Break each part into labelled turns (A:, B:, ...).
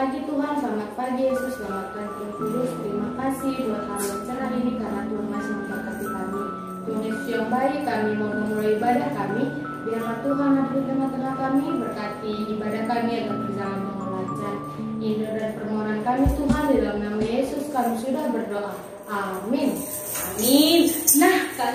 A: pagi Tuhan, selamat pagi Yesus, selamat pagi Roh Kudus. Terima kasih buat hari yang cerah ini karena Tuhan masih memberkati kami. Tuhan Yesus yang baik, kami mau memulai ibadah kami. Biarlah Tuhan ada di tengah-tengah kami, berkati ibadah kami agar berjalan dengan lancar. Indah dan permohonan kami Tuhan, di dalam nama Yesus kami sudah berdoa. Amin.
B: Amin. Nah, Kak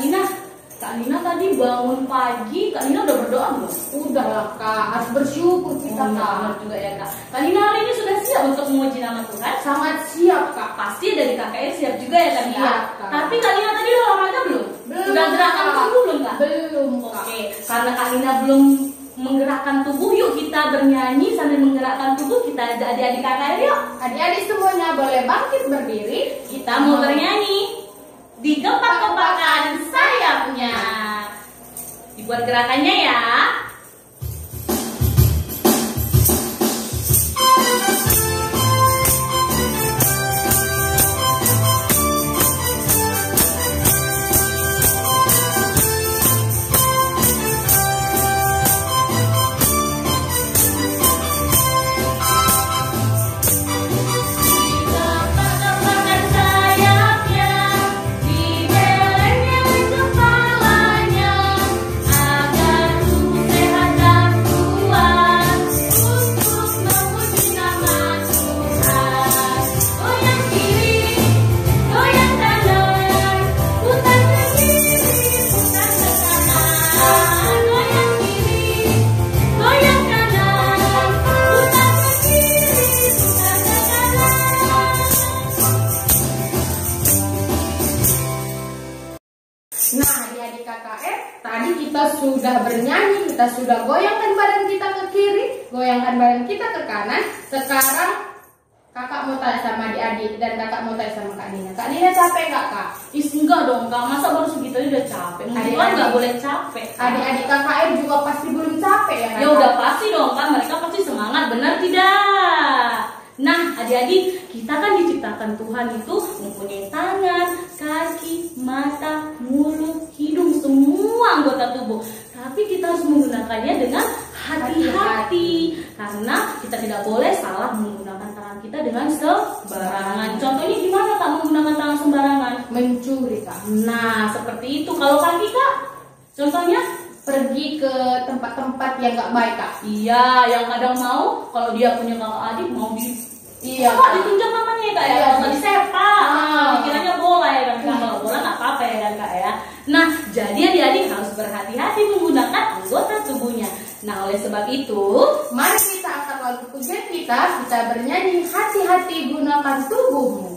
B: Nina tadi bangun pagi, Kak Nina udah berdoa belum?
A: Udah lah Kak, harus bersyukur kita Kak.
B: Juga ya Kak. Kak Nina hari ini sudah siap untuk memuji nama Tuhan?
A: Sangat siap Kak.
B: Pasti dari KKR siap juga ya Kak Nina?
A: Siap, Kak.
B: Tapi Kak Nina tadi udah olahraga belum?
A: Belum.
B: Udah gerakan tubuh belum Kak?
A: Belum Kak.
B: Oke, karena Kak Nina belum menggerakkan tubuh, yuk kita bernyanyi sambil menggerakkan tubuh. Kita adik-adik KKR yuk.
A: Adik-adik semuanya boleh bangkit berdiri.
B: Kita mau bernyanyi di kepak-kepakan sayapnya. Dibuat gerakannya ya.
A: Nah, adik-adik KKR, tadi kita sudah bernyanyi, kita sudah goyangkan badan kita ke kiri, goyangkan badan kita ke kanan. Sekarang kakak mau tanya sama adik-adik dan kakak mau tanya sama Kak Nina. Kak Nina capek nggak Kak?
B: Enggak dong Kak, masa baru segitu aja udah capek? Adik-adik nggak boleh capek.
A: Adik-adik KKR juga pasti belum capek ya Kak?
B: Ya udah pasti dong Kak, mereka pasti semangat, benar tidak? Nah adik-adik, kita kan diciptakan Tuhan itu mempunyai tangan, kaki, mata, mulut, hidung, semua anggota tubuh. Tapi kita harus menggunakannya dengan hati-hati, karena kita tidak boleh salah menggunakan tangan kita dengan sembarangan. Contohnya gimana Kak menggunakan tangan sembarangan?
A: Mencuri Kak.
B: Nah seperti itu. Kalau kaki Kak, contohnya
A: pergi ke tempat-tempat yang gak baik Kak.
B: iya, yang kadang mau kalau dia punya kakak adik mau
A: Iya
B: Kak, ditunjuk namanya ya Kak ya,
A: Iya,
B: kalau nggak disepak,
A: Ah.
B: dikiranya bola ya kan Kak, kalau bola nggak apa-apa ya kan Kak ya. Nah, jadi adik-adik harus berhati-hati menggunakan anggota tubuhnya. Nah, oleh sebab itu,
A: mari kita angkat lagu pujian kita bernyanyi hati-hati gunakan tubuhmu.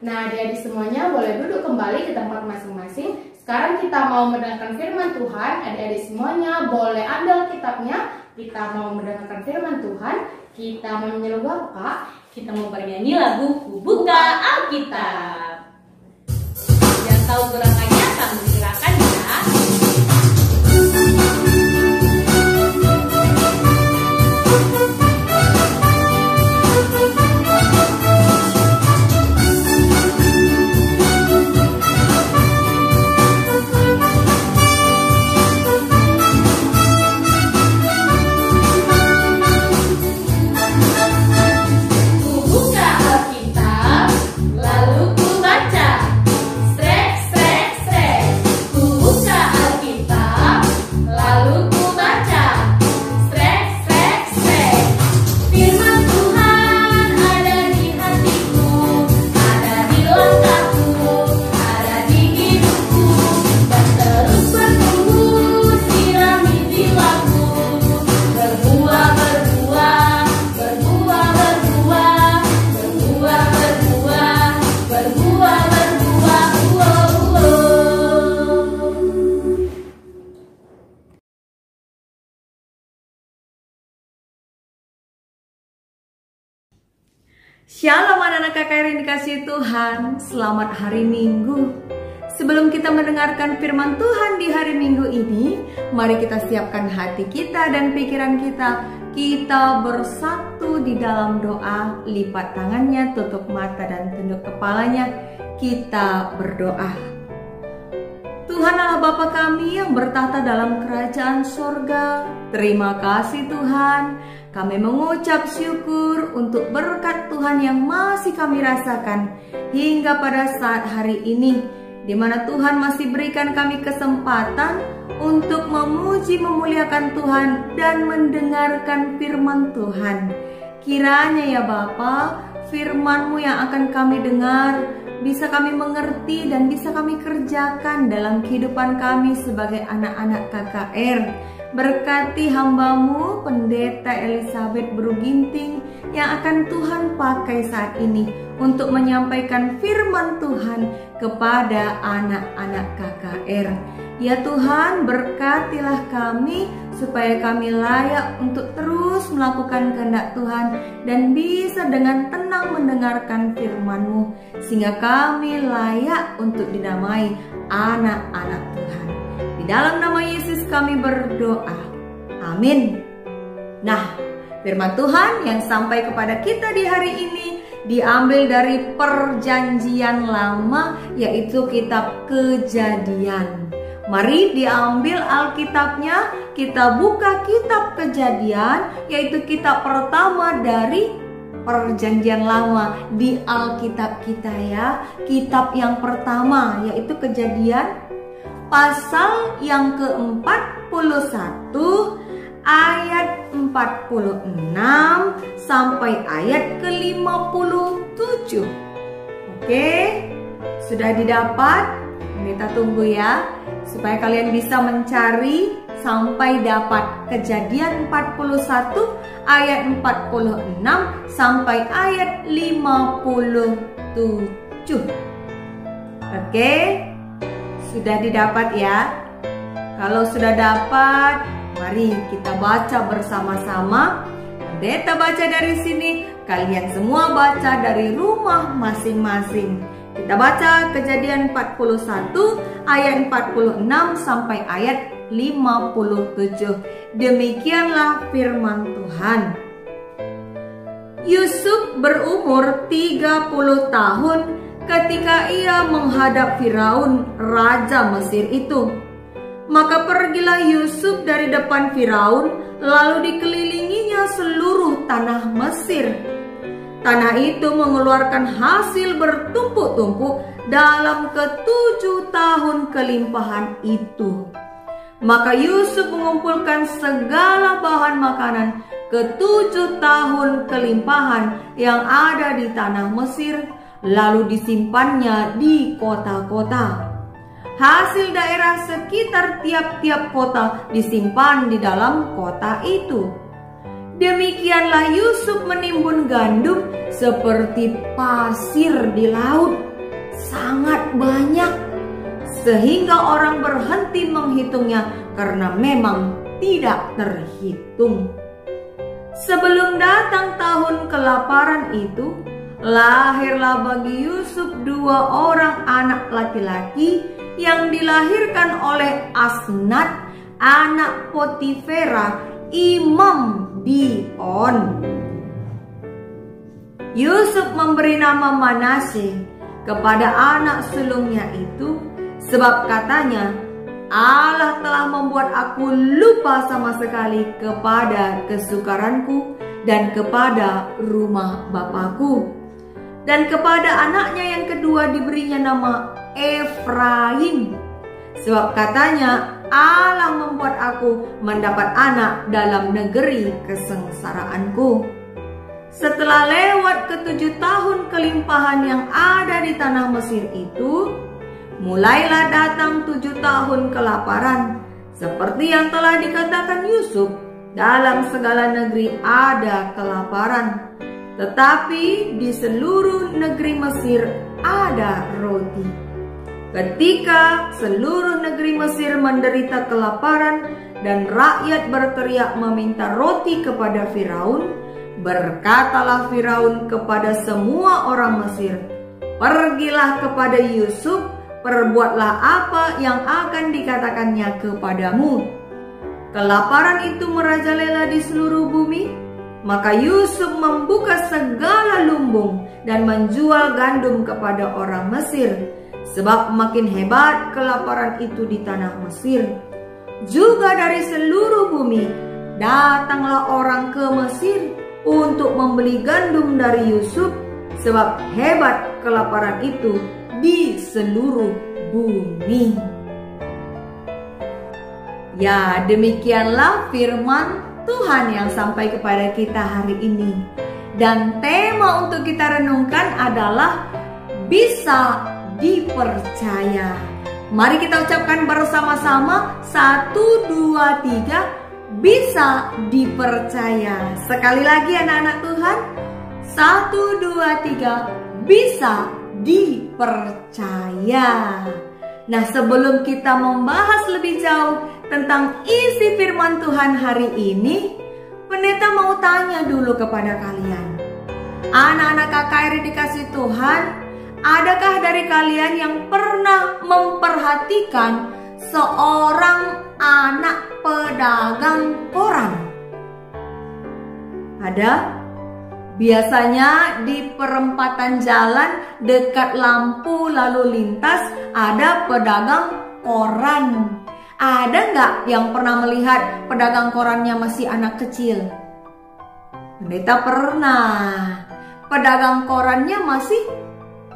A: Nah, adik-adik semuanya boleh duduk kembali ke tempat masing-masing. Sekarang kita mau mendengarkan firman Tuhan. Adik-adik semuanya boleh ambil kitabnya. Kita mau mendengarkan firman Tuhan. Kita mau nyanyi lagu apa Kak?
B: kita mau bernyanyi lagu Buka Alkitab. Yang tahu gerakannya sambil gerakan ya.
C: Shalom anak-anak KKR yang dikasihi Tuhan, selamat hari Minggu. Sebelum kita mendengarkan firman Tuhan di hari Minggu ini, mari kita siapkan hati kita dan pikiran kita. Kita bersatu di dalam doa, lipat tangannya, tutup mata dan tunduk kepalanya. Kita berdoa. Tuhan Allah Bapa kami yang bertahta dalam kerajaan sorga, terima kasih Tuhan. Kami mengucap syukur untuk berkat Tuhan yang masih kami rasakan hingga pada saat hari ini, di mana Tuhan masih berikan kami kesempatan untuk memuji memuliakan Tuhan dan mendengarkan firman Tuhan. Kiranya ya Bapa, firman-Mu yang akan kami dengar bisa kami mengerti dan bisa kami kerjakan dalam kehidupan kami sebagai anak-anak KKR. Berkati hamba-Mu, Pendeta Elizabeth Bruginting, yang akan Tuhan pakai saat ini untuk menyampaikan firman Tuhan kepada anak-anak KKR. Ya Tuhan, berkatilah kami supaya kami layak untuk terus melakukan kehendak Tuhan dan bisa dengan tenang mendengarkan firman-Mu, sehingga kami layak untuk dinamai anak-anak Tuhan. Di dalam nama Yesus kami berdoa. Amin. Nah, firman Tuhan yang sampai kepada kita di hari ini diambil dari Perjanjian Lama, yaitu kitab Kejadian. Mari diambil Alkitabnya, kita buka kitab Kejadian, yaitu kitab pertama dari Perjanjian Lama di Alkitab kita ya. Kitab yang pertama yaitu Kejadian pasal yang ke-41 ayat 46 sampai ayat ke-57. Oke, sudah didapat? Kita tunggu ya, supaya kalian bisa mencari sampai dapat Kejadian 41 ayat 46 sampai ayat 57. Oke, sudah didapat ya? Kalau sudah dapat, mari kita baca bersama-sama. Pendeta baca dari sini, kalian semua baca dari rumah masing-masing. Kita baca Kejadian 41 ayat 46 sampai ayat 57. Demikianlah firman Tuhan. Yusuf berumur 30 tahun ketika ia menghadap Firaun, raja Mesir itu. Maka pergilah Yusuf dari depan Firaun, lalu dikelilinginya seluruh tanah Mesir. Tanah itu mengeluarkan hasil bertumpuk-tumpuk dalam ke-7 tahun kelimpahan itu. Maka Yusuf mengumpulkan segala bahan makanan ke-7 tahun kelimpahan yang ada di tanah Mesir, lalu disimpannya di kota-kota. Hasil daerah sekitar tiap-tiap kota disimpan di dalam kota itu. Demikianlah Yusuf menimbun gandum seperti pasir di laut, sangat banyak, sehingga orang berhenti menghitungnya karena memang tidak terhitung. Sebelum datang tahun kelaparan itu, lahirlah bagi Yusuf 2 orang anak laki-laki yang dilahirkan oleh Asnat, anak Potifera, imam di On. Yusuf memberi nama Manasye kepada anak sulungnya itu, sebab katanya, Allah telah membuat aku lupa sama sekali kepada kesukaranku dan kepada rumah Bapakku. Dan kepada anaknya yang kedua diberinya nama Efraim, sebab katanya, Allah membuat aku mendapat anak dalam negeri kesengsaraanku. Setelah lewat ke-7 tahun kelimpahan yang ada di tanah Mesir itu, mulailah datang 7 tahun kelaparan. Seperti yang telah dikatakan Yusuf, dalam segala negeri ada kelaparan. Tetapi di seluruh negeri Mesir ada roti. Ketika seluruh negeri Mesir menderita kelaparan dan rakyat berteriak meminta roti kepada Firaun, Berkatalah Firaun kepada semua orang Mesir, "Pergilah kepada Yusuf, perbuatlah apa yang akan dikatakannya kepadamu." Kelaparan itu merajalela di seluruh bumi, maka Yusuf membuka segala lumbung dan menjual gandum kepada orang Mesir, sebab makin hebat kelaparan itu di tanah Mesir. Juga dari seluruh bumi datanglah orang ke Mesir untuk membeli gandum dari Yusuf, sebab hebat kelaparan itu di seluruh bumi. Ya, demikianlah firman Tuhan yang sampai kepada kita hari ini. Dan tema untuk kita renungkan adalah bisa dipercaya. Mari kita ucapkan bersama-sama 1, 2, 3, bisa dipercaya. Sekali lagi anak-anak Tuhan, 1, 2, 3, bisa dipercaya. Nah, sebelum kita membahas lebih jauh tentang isi firman Tuhan hari ini, pendeta mau tanya dulu kepada kalian. Anak-anak KKR dikasih Tuhan, adakah dari kalian yang pernah memperhatikan seorang anak pedagang koran? Ada? Biasanya di perempatan jalan dekat lampu lalu lintas ada pedagang koran. Ada nggak yang pernah melihat pedagang korannya masih anak kecil? Pendeta pernah. Pedagang korannya masih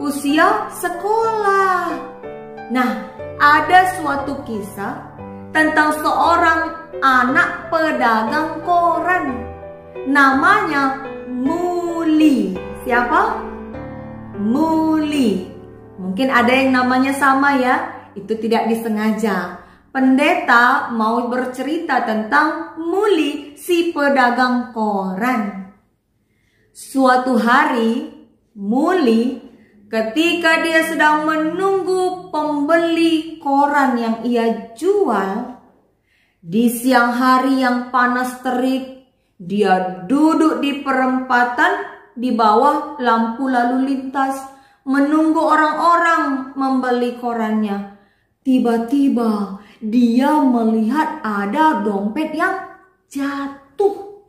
C: usia sekolah. Nah, ada suatu kisah tentang seorang anak pedagang koran. Namanya Muli. Siapa? Muli. Mungkin ada yang namanya sama ya. Itu tidak disengaja. Pendeta mau bercerita tentang Muli, si pedagang koran. Suatu hari, Muli ketika dia sedang menunggu pembeli koran yang ia jual, di siang hari yang panas terik, dia duduk di perempatan di bawah lampu lalu lintas, menunggu orang-orang membeli korannya. Tiba-tiba dia melihat ada dompet yang jatuh.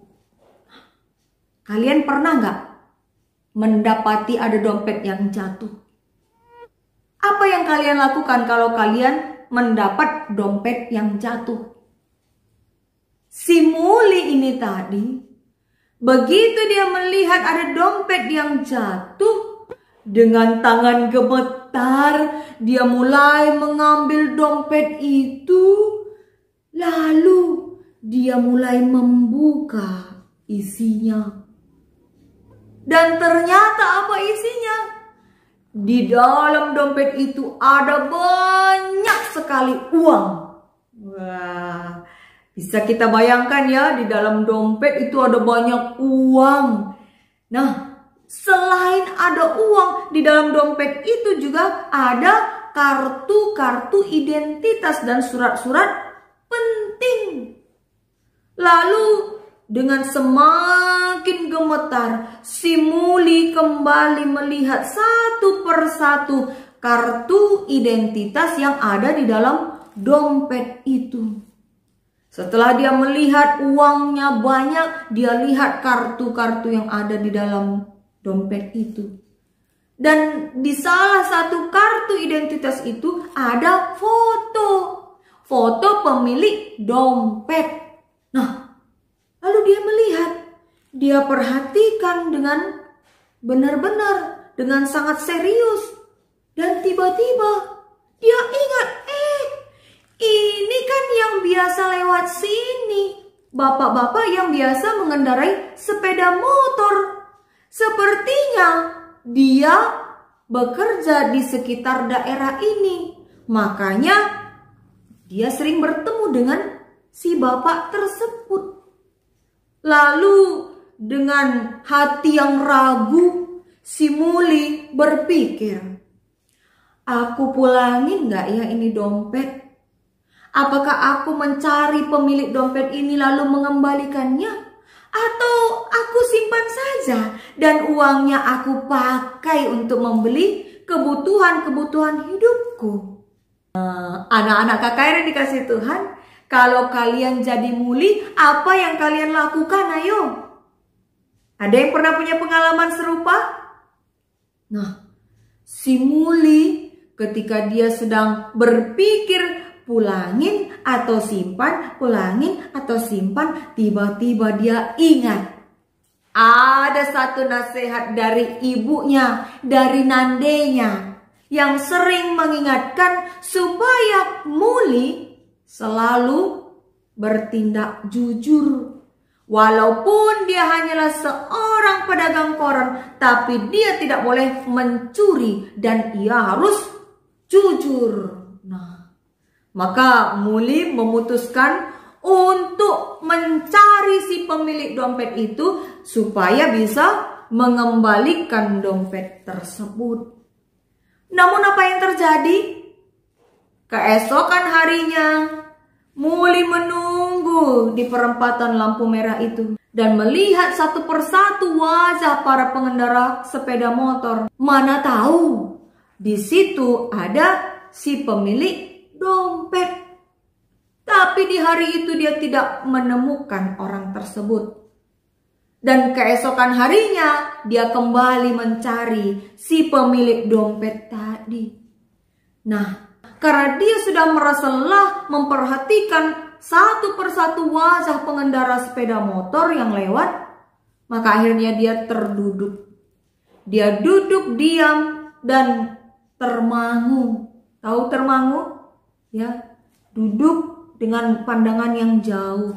C: Kalian pernah nggak mendapati ada dompet yang jatuh? Apa yang kalian lakukan kalau kalian mendapat dompet yang jatuh? Si Muli ini tadi, begitu dia melihat ada dompet yang jatuh, dengan tangan gemetar dia mulai mengambil dompet itu. Lalu dia mulai membuka isinya. Dan ternyata apa isinya? Di dalam dompet itu ada banyak sekali uang. Wah, bisa kita bayangkan ya, di dalam dompet itu ada banyak uang. Nah, selain ada uang, di dalam dompet itu juga ada kartu-kartu identitas dan surat-surat penting. Lalu dengan semakin gemetar, si Muli kembali melihat satu persatu kartu identitas yang ada di dalam dompet itu. Setelah dia melihat uangnya banyak, dia lihat kartu-kartu yang ada di dalam dompet itu. Dan di salah satu kartu identitas itu ada foto pemilik dompet. Nah, lalu dia melihat, dia perhatikan dengan benar-benar, dengan sangat serius. Dan tiba-tiba dia ingat, ini kan yang biasa lewat sini, bapak-bapak yang biasa mengendarai sepeda motor. Sepertinya dia bekerja di sekitar daerah ini. Makanya dia sering bertemu dengan si bapak tersebut. Lalu dengan hati yang ragu, si Muli berpikir, aku pulangin nggak ya ini dompet? Apakah aku mencari pemilik dompet ini lalu mengembalikannya? Atau aku simpan saja dan uangnya aku pakai untuk membeli kebutuhan-kebutuhan hidupku. Anak-anak KKR yang dikasih Tuhan, kalau kalian jadi muli, apa yang kalian lakukan? Ayo. Ada yang pernah punya pengalaman serupa? Nah, si muli ketika dia sedang berpikir pulangin atau simpan, pulangin atau simpan, tiba-tiba dia ingat. Ada satu nasihat dari ibunya, dari nandenya, yang sering mengingatkan supaya muli selalu bertindak jujur. Walaupun dia hanyalah seorang pedagang koran, tapi dia tidak boleh mencuri dan ia harus jujur. Nah, maka muli memutuskan untuk mencari si pemilik dompet itu supaya bisa mengembalikan dompet tersebut. Namun apa yang terjadi? Keesokan harinya, muli menunggu di perempatan lampu merah itu dan melihat satu persatu wajah para pengendara sepeda motor. Mana tahu di situ ada si pemilik dompet. Tapi di hari itu dia tidak menemukan orang tersebut. Dan keesokan harinya dia kembali mencari si pemilik dompet tadi. Nah, karena dia sudah merasa lelah memperhatikan satu persatu wajah pengendara sepeda motor yang lewat, maka akhirnya dia terduduk. Dia duduk diam dan termangu. Tahu termangu? Ya, duduk dengan pandangan yang jauh.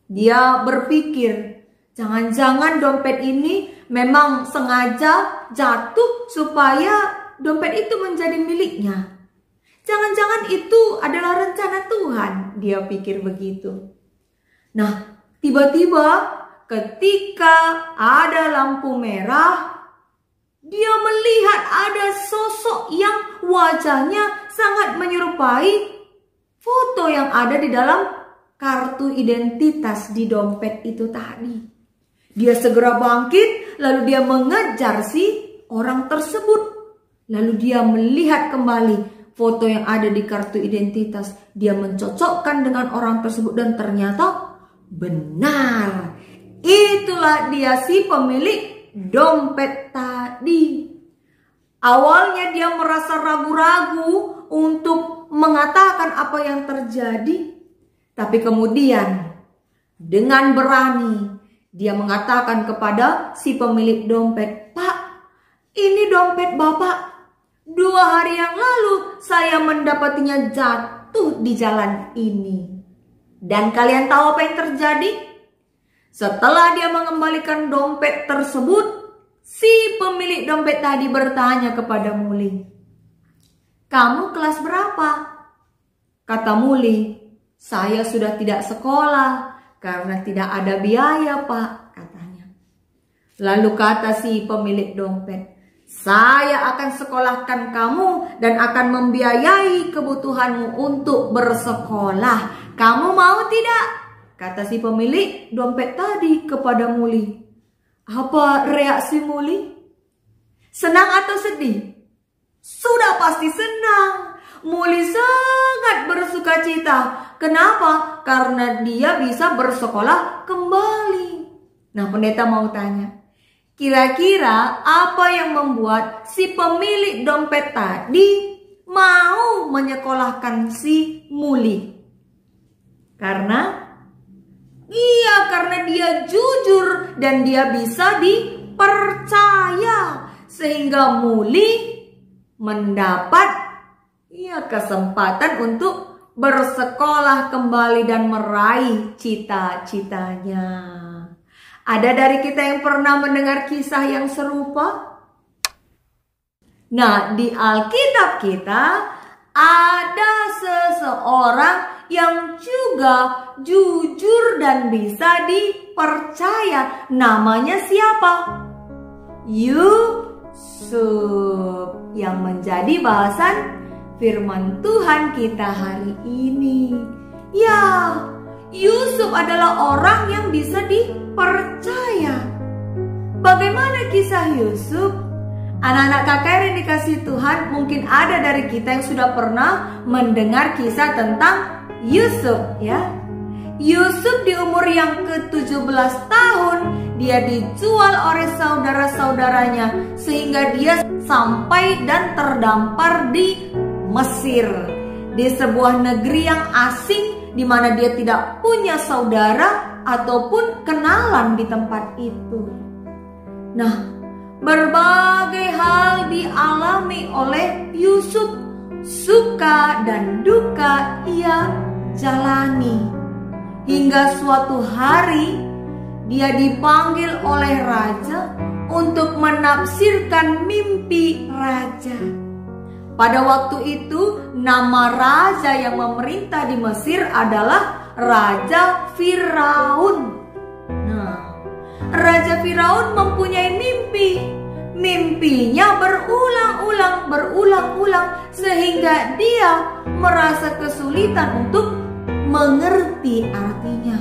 C: Dia berpikir, jangan-jangan dompet ini memang sengaja jatuh supaya dompet itu menjadi miliknya. Jangan-jangan itu adalah rencana Tuhan, dia pikir begitu. Nah, tiba-tiba ketika ada lampu merah, dia melihat ada sosok yang wajahnya sangat menyerupai foto yang ada di dalam kartu identitas di dompet itu tadi. Dia segera bangkit, lalu dia mengejar si orang tersebut. Lalu dia melihat kembali foto yang ada di kartu identitas. Dia mencocokkan dengan orang tersebut dan ternyata benar. Itulah dia si pemilik dompet tadi. Awalnya dia merasa ragu-ragu untuk mengatakan apa yang terjadi. Tapi kemudian dengan berani dia mengatakan kepada si pemilik dompet, "Pak, ini dompet Bapak. 2 hari yang lalu saya mendapatinya jatuh di jalan ini." Dan kalian tahu apa yang terjadi? Setelah dia mengembalikan dompet tersebut, si pemilik dompet tadi bertanya kepada muli, "Kamu kelas berapa?" Kata muli, "Saya sudah tidak sekolah karena tidak ada biaya, Pak," katanya. Lalu kata si pemilik dompet, "Saya akan sekolahkan kamu dan akan membiayai kebutuhanmu untuk bersekolah. Kamu mau tidak?" Kata si pemilik dompet tadi kepada muli. Apa reaksi muli? Senang atau sedih? Sudah pasti senang. Muli sangat bersuka cita. Kenapa? Karena dia bisa bersekolah kembali. Nah, pendeta mau tanya, kira-kira apa yang membuat si pemilik dompet tadi mau menyekolahkan si muli? Karena dia jujur dan dia bisa dipercaya. Sehingga muli mendapat kesempatan untuk bersekolah kembali dan meraih cita-citanya. Ada dari kita yang pernah mendengar kisah yang serupa? Nah, di Alkitab kita ada seseorang yang juga jujur dan bisa dipercaya. Namanya siapa? Yusuf, yang menjadi bahasan firman Tuhan kita hari ini. Ya, Yusuf adalah orang yang bisa dipercaya. Bagaimana kisah Yusuf? Anak-anak KKR yang dikasihi Tuhan, mungkin ada dari kita yang sudah pernah mendengar kisah tentang Yusuf, ya. Yusuf di umur yang ke-17 tahun, dia dijual oleh saudara-saudaranya sehingga dia sampai dan terdampar di Mesir, di sebuah negeri yang asing di mana dia tidak punya saudara ataupun kenalan di tempat itu. Nah, berbagai hal dialami oleh Yusuf, suka dan duka ia jalani. Hingga suatu hari dia dipanggil oleh raja untuk menafsirkan mimpi raja. Pada waktu itu nama raja yang memerintah di Mesir adalah Raja Firaun. Nah, Raja Firaun mempunyai mimpi. Mimpinya berulang-ulang sehingga dia merasa kesulitan untuk mengerti artinya.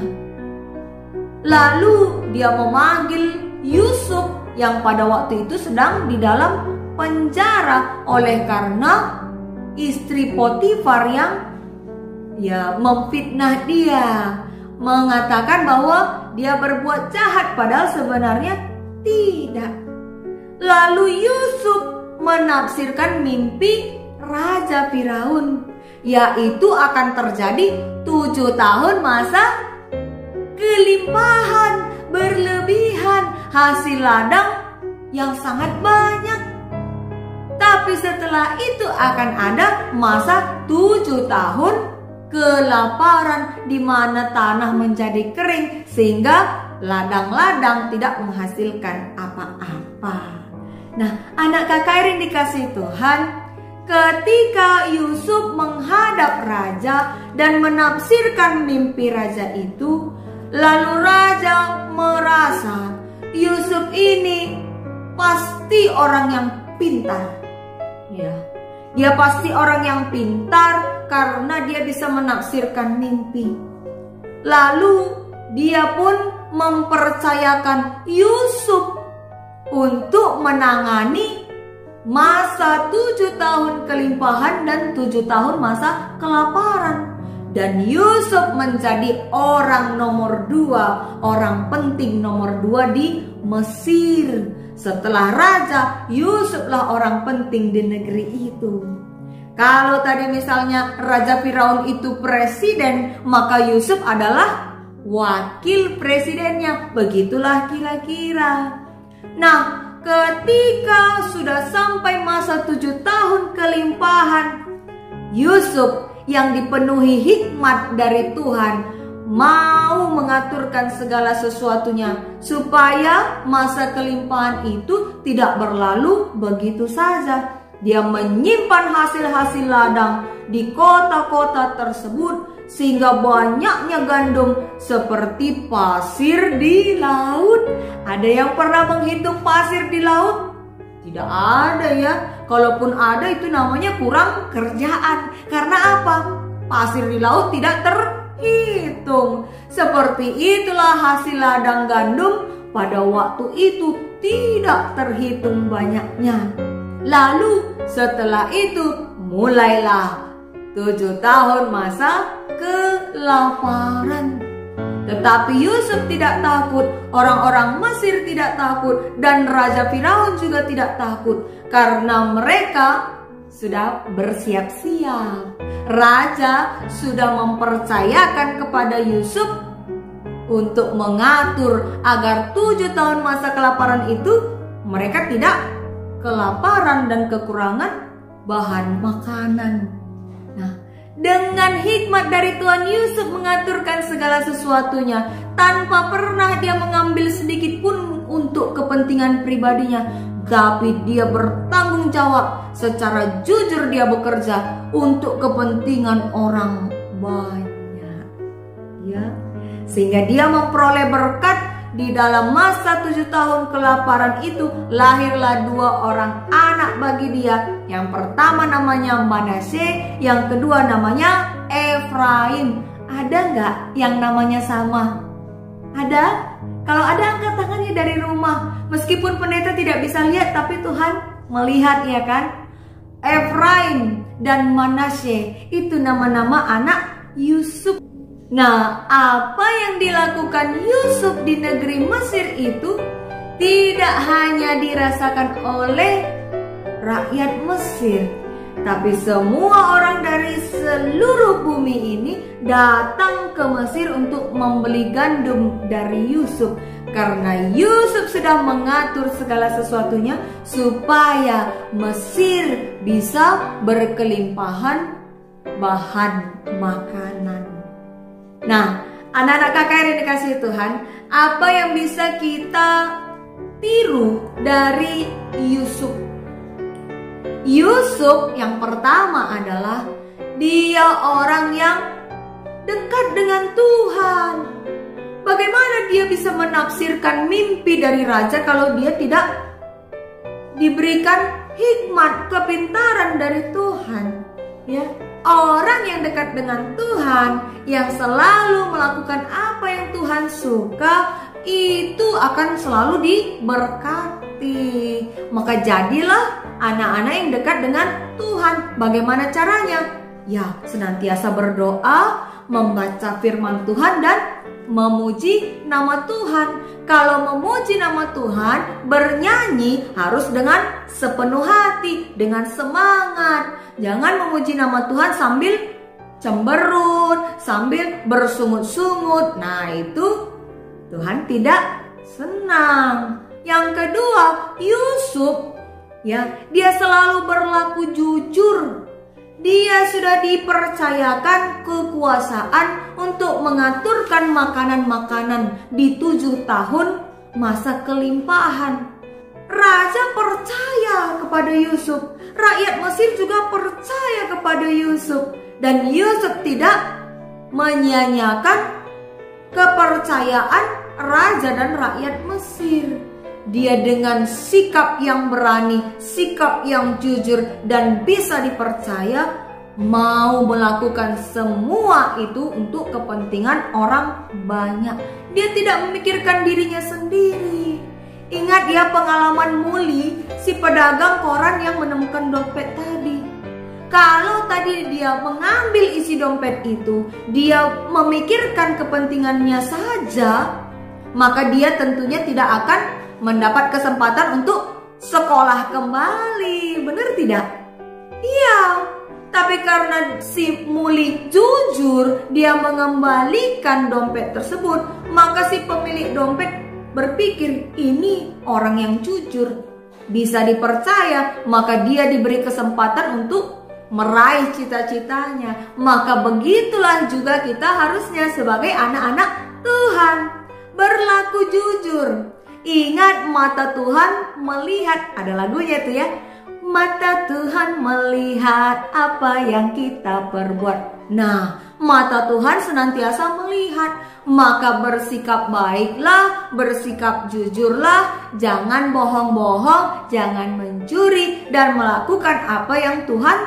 C: Lalu dia memanggil Yusuf yang pada waktu itu sedang di dalam penjara oleh karena istri Potifar yang memfitnah dia, mengatakan bahwa dia berbuat jahat padahal sebenarnya tidak. Lalu Yusuf menafsirkan mimpi Raja Firaun, yaitu akan terjadi 7 tahun masa kelimpahan, berlebihan, hasil ladang yang sangat banyak. Tapi setelah itu akan ada masa 7 tahun kelaparan di mana tanah menjadi kering sehingga ladang-ladang tidak menghasilkan apa-apa. Nah, anak KKR yang dikasihi Tuhan, ketika Yusuf menghadap raja dan menafsirkan mimpi raja itu, lalu raja merasa Yusuf ini pasti orang yang pintar. Ya, dia pasti orang yang pintar karena dia bisa menafsirkan mimpi. Lalu dia pun mempercayakan Yusuf untuk menangani masa 7 tahun kelimpahan dan 7 tahun masa kelaparan. Dan Yusuf menjadi orang nomor 2, orang penting nomor 2 di Mesir. Setelah raja, Yusuflah orang penting di negeri itu. Kalau tadi misalnya Raja Firaun itu presiden, maka Yusuf adalah wakil presidennya. Begitulah kira-kira. Nah, ketika sudah sampai masa 7 tahun kelimpahan, Yusuf yang dipenuhi hikmat dari Tuhan mau mengaturkan segala sesuatunya supaya masa kelimpahan itu tidak berlalu begitu saja. Dia menyimpan hasil-hasil ladang di kota-kota tersebut sehingga banyaknya gandum seperti pasir di laut. Ada yang pernah menghitung pasir di laut? Tidak ada ya. Kalaupun ada itu namanya kurang kerjaan. Karena apa? Pasir di laut tidak terhitung. Seperti itulah hasil ladang gandum pada waktu itu tidak terhitung banyaknya. Lalu setelah itu mulailah 7 tahun masa kelaparan. Tetapi Yusuf tidak takut, orang-orang Mesir tidak takut, dan Raja Firaun juga tidak takut karena mereka sudah bersiap-siap. Raja sudah mempercayakan kepada Yusuf untuk mengatur agar 7 tahun masa kelaparan itu mereka tidak kelaparan dan kekurangan bahan makanan. Nah, dengan hikmat dari Tuhan, Yusuf mengaturkan segala sesuatunya tanpa pernah dia mengambil sedikit pun untuk kepentingan pribadinya. Tapi dia bertanggung jawab, secara jujur dia bekerja untuk kepentingan orang banyak. Ya, sehingga dia memperoleh berkat. Di dalam masa 7 tahun kelaparan itu lahirlah 2 orang anak bagi dia. Yang pertama namanya Manasye, yang kedua namanya Efraim. Ada nggak yang namanya sama? Ada? Kalau ada, angkat tangannya dari rumah. Meskipun pendeta tidak bisa lihat, tapi Tuhan melihat, ya kan? Efraim dan Manasye itu nama-nama anak Yusuf. Nah, apa yang dilakukan Yusuf di negeri Mesir itu tidak hanya dirasakan oleh rakyat Mesir, tapi semua orang dari seluruh bumi ini datang ke Mesir untuk membeli gandum dari Yusuf. Karena Yusuf sudah mengatur segala sesuatunya supaya Mesir bisa berkelimpahan bahan makanan. Nah, anak-anak kakak yang dikasihi Tuhan, apa yang bisa kita tiru dari Yusuf? Yusuf yang pertama adalah dia orang yang dekat dengan Tuhan. Bagaimana dia bisa menafsirkan mimpi dari raja kalau dia tidak diberikan hikmat, kepintaran dari Tuhan? Ya, orang yang dekat dengan Tuhan, yang selalu melakukan apa yang Tuhan suka, itu akan selalu diberkati. Maka jadilah anak-anak yang dekat dengan Tuhan. Bagaimana caranya? Ya, senantiasa berdoa, membaca firman Tuhan dan memuji nama Tuhan. Kalau memuji nama Tuhan, bernyanyi harus dengan sepenuh hati, dengan semangat. Jangan memuji nama Tuhan sambil cemberut, sambil bersungut-sungut. Nah, itu Tuhan tidak senang. Yang kedua, Yusuf, ya, dia selalu berlaku jujur. Dia sudah dipercayakan kekuasaan untuk mengaturkan makanan-makanan di 7 tahun masa kelimpahan. Raja percaya kepada Yusuf, rakyat Mesir juga percaya kepada Yusuf, dan Yusuf tidak menyia-nyiakan kepercayaan raja dan rakyat Mesir. Dia dengan sikap yang berani, sikap yang jujur dan bisa dipercaya, mau melakukan semua itu untuk kepentingan orang banyak. Dia tidak memikirkan dirinya sendiri. Ingat ya pengalaman Muli, si pedagang koran yang menemukan dompet tadi. Kalau tadi dia mengambil isi dompet itu, dia memikirkan kepentingannya saja, maka dia tentunya tidak akan mendapat kesempatan untuk sekolah kembali. Benar tidak? Iya. Tapi karena si Muli jujur, dia mengembalikan dompet tersebut, maka si pemilik dompet berpikir ini orang yang jujur, bisa dipercaya, maka dia diberi kesempatan untuk meraih cita-citanya. Maka begitulah juga kita harusnya sebagai anak-anak Tuhan, berlaku jujur. Ingat, mata Tuhan melihat, ada lagunya itu ya. Mata Tuhan melihat apa yang kita perbuat. Nah, mata Tuhan senantiasa melihat. Maka bersikap baiklah, bersikap jujurlah, jangan bohong-bohong, jangan mencuri, dan melakukan apa yang Tuhan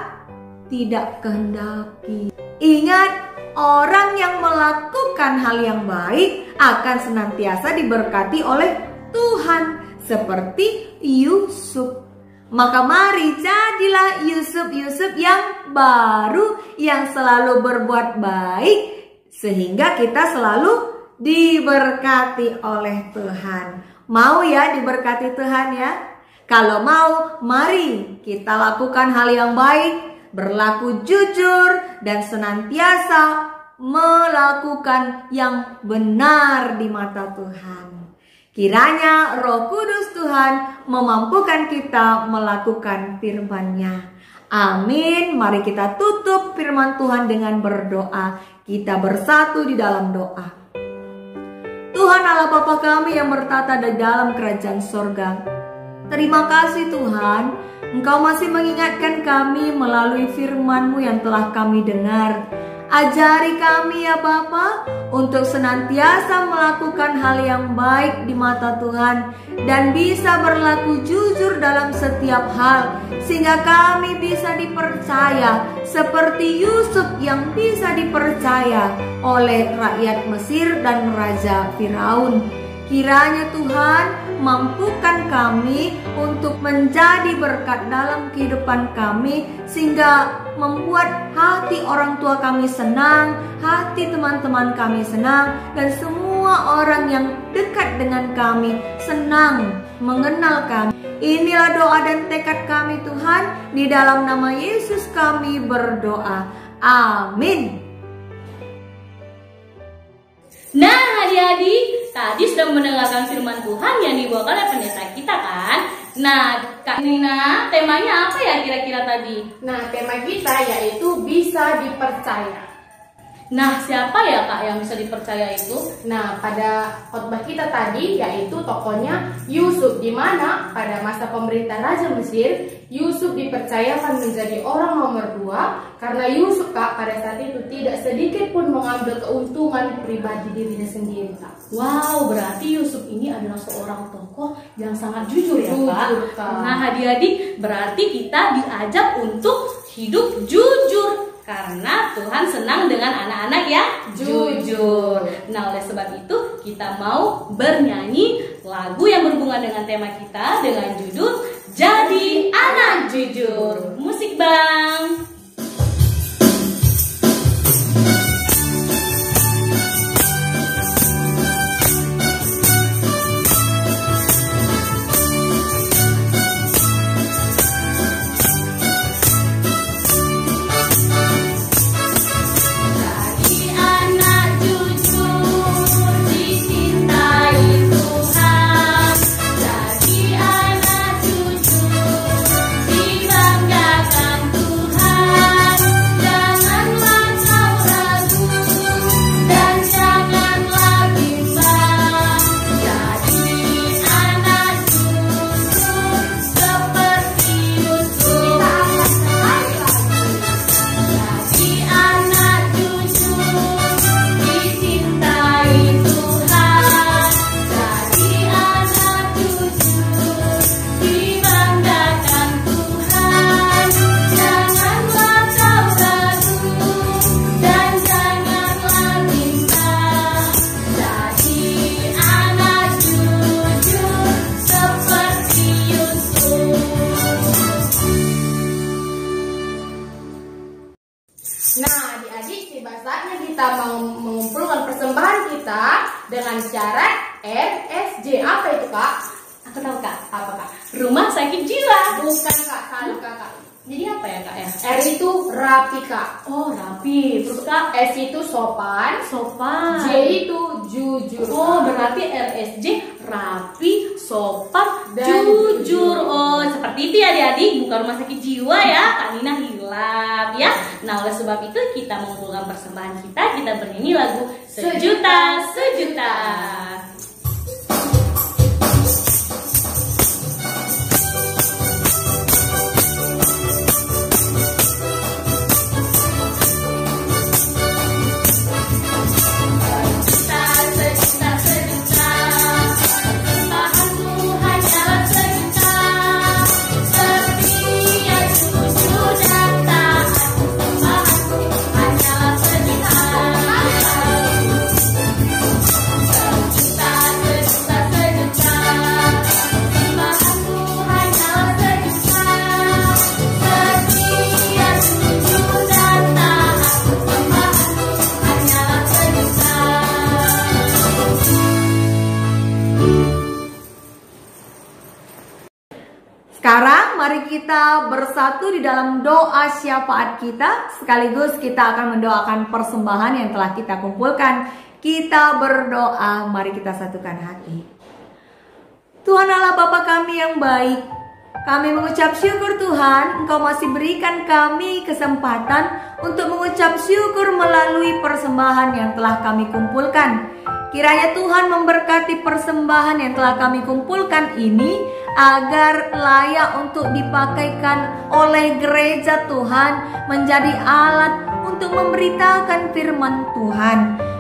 C: tidak kehendaki. Ingat, orang yang melakukan hal yang baik akan senantiasa diberkati oleh Tuhan, seperti Yusuf. Maka mari jadilah Yusuf-Yusuf yang baru, yang selalu berbuat baik, sehingga kita selalu diberkati oleh Tuhan. Mau ya diberkati Tuhan ya? Kalau mau, mari kita lakukan hal yang baik, berlaku jujur, dan senantiasa melakukan yang benar di mata Tuhan. Kiranya Roh Kudus Tuhan memampukan kita melakukan firman-Nya. Amin. Mari kita tutup firman Tuhan dengan berdoa. Kita bersatu di dalam doa. Tuhan Allah Bapa kami yang bertata di dalam kerajaan sorga, terima kasih Tuhan, Engkau masih mengingatkan kami melalui firman-Mu yang telah kami dengar. Ajari kami ya Bapa untuk senantiasa melakukan hal yang baik di mata Tuhan dan bisa berlaku jujur dalam setiap hal, sehingga kami bisa dipercaya seperti Yusuf yang bisa dipercaya oleh rakyat Mesir dan Raja Firaun. Kiranya Tuhan mampukan kami untuk menjadi berkat dalam kehidupan kami, sehingga membuat hati orang tua kami senang, hati teman-teman kami senang, dan semua orang yang dekat dengan kami senang mengenal kami. Inilah doa dan tekad kami Tuhan, di dalam nama Yesus kami berdoa. Amin.
B: Nah adik-adik, tadi sudah mendengarkan firman Tuhan yang dibawakan oleh pendeta kita kan? Nah Kak Nina, temanya apa ya kira-kira tadi?
A: Nah, tema kita yaitu bisa dipercaya.
B: Nah siapa ya Kak yang bisa dipercaya itu?
A: Nah, pada khotbah kita tadi yaitu tokohnya Yusuf, di mana pada masa pemerintah Raja Mesir, Yusuf dipercayakan menjadi orang nomor 2 karena Yusuf Kak pada saat itu tidak sedikit pun mengambil keuntungan pribadi dirinya sendiri Kak.
B: Wow, berarti Yusuf ini adalah seorang tokoh yang sangat jujur ya
A: Jujur,
B: Kak?
A: Kak.
B: Nah adik-adik, berarti kita diajak untuk hidup jujur. Karena Tuhan senang dengan anak-anak yang jujur. Nah oleh sebab itu kita mau bernyanyi lagu yang berhubungan dengan tema kita dengan judul Jadi Anak Jujur. Musik Bang.
A: Nah, adik-adik, tiba saatnya kita mau mengumpulkan persembahan kita dengan syarat RSJ. Apa itu, Kak?
B: Aku tahu Kak.
A: Apa, Kak?
B: Rumah sakit jiwa.
A: Bukan, Kak. Salah, Kak.
B: Jadi apa ya Kak ya?
A: R itu rapi, Kak.
B: Oh rapi. Terus Kak?
A: S itu sopan.
B: Sopan.
A: J itu jujur.
B: Oh
A: Kak.
B: berarti RSJ rapi, sopan,
A: Dan
B: jujur. Oh seperti itu ya adik-adik, bukan rumah sakit jiwa ya. Kak Nina hilap ya. Nah oleh sebab itu kita mengumpulkan persembahan kita bernyanyi lagu Sejuta Sejuta.
C: Sekarang mari kita bersatu di dalam doa syafaat kita. Sekaligus kita akan mendoakan persembahan yang telah kita kumpulkan. Kita berdoa, mari kita satukan hati. Tuhan Allah Bapa kami yang baik, kami mengucap syukur Tuhan, Engkau masih berikan kami kesempatan untuk mengucap syukur melalui persembahan yang telah kami kumpulkan. Kiranya Tuhan memberkati persembahan yang telah kami kumpulkan ini, agar layak untuk dipakaikan oleh gereja Tuhan, menjadi alat untuk memberitakan firman Tuhan.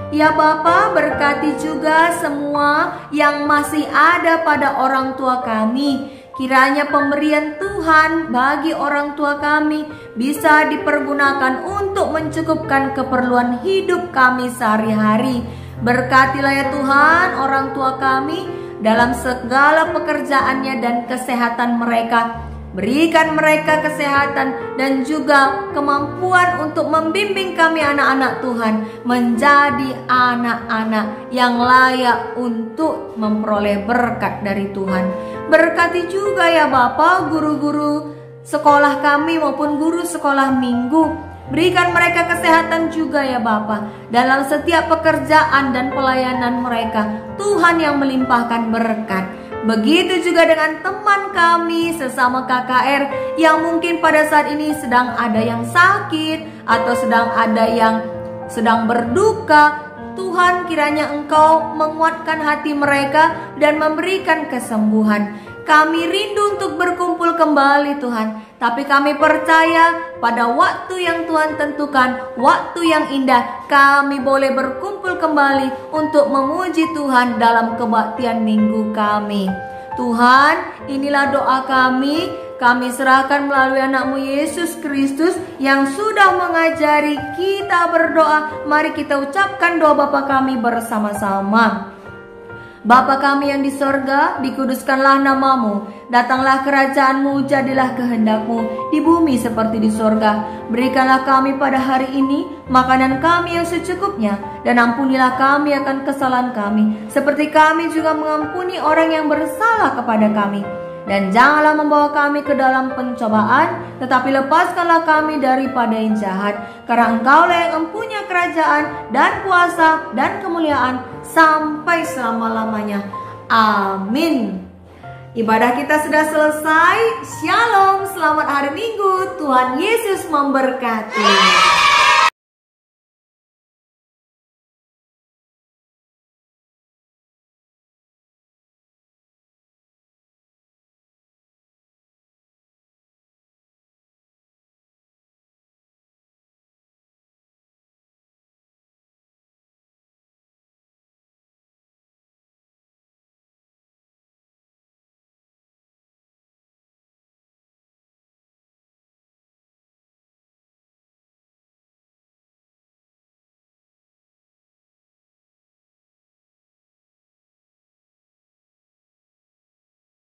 C: Ya Bapa, berkati juga semua yang masih ada pada orang tua kami. Kiranya pemberian Tuhan bagi orang tua kami bisa dipergunakan untuk mencukupkan keperluan hidup kami sehari-hari. Berkatilah ya Tuhan orang tua kami dalam segala pekerjaannya dan kesehatan mereka. Berikan mereka kesehatan dan juga kemampuan untuk membimbing kami anak-anak Tuhan menjadi anak-anak yang layak untuk memperoleh berkat dari Tuhan. Berkati juga ya Bapa guru-guru sekolah kami maupun guru sekolah minggu. Berikan mereka kesehatan juga ya Bapa dalam setiap pekerjaan dan pelayanan mereka. Tuhan yang melimpahkan berkat. Begitu juga dengan teman kami sesama KKR yang mungkin pada saat ini sedang ada yang sakit atau sedang ada yang sedang berduka. Tuhan, kiranya Engkau menguatkan hati mereka dan memberikan kesembuhan. Kami rindu untuk berkumpul kembali Tuhan, tapi kami percaya pada waktu yang Tuhan tentukan, waktu yang indah, kami boleh berkumpul kembali untuk memuji Tuhan dalam kebaktian minggu kami. Tuhan, inilah doa kami serahkan melalui anak-Mu Yesus Kristus yang sudah mengajari kita berdoa. Mari kita ucapkan doa Bapa kami bersama-sama. Bapa kami yang di sorga, dikuduskanlah nama-Mu. Datanglah kerajaan-Mu, jadilah kehendak-Mu di bumi seperti di sorga. Berikanlah kami pada hari ini makanan kami yang secukupnya, dan ampunilah kami akan kesalahan kami, seperti kami juga mengampuni orang yang bersalah kepada kami. Dan janganlah membawa kami ke dalam pencobaan, tetapi lepaskanlah kami daripada yang jahat. Karena Engkaulah yang mempunyai kerajaan dan kuasa dan kemuliaan sampai selama-lamanya. Amin. Ibadah kita sudah selesai. Shalom, selamat hari Minggu. Tuhan Yesus memberkati.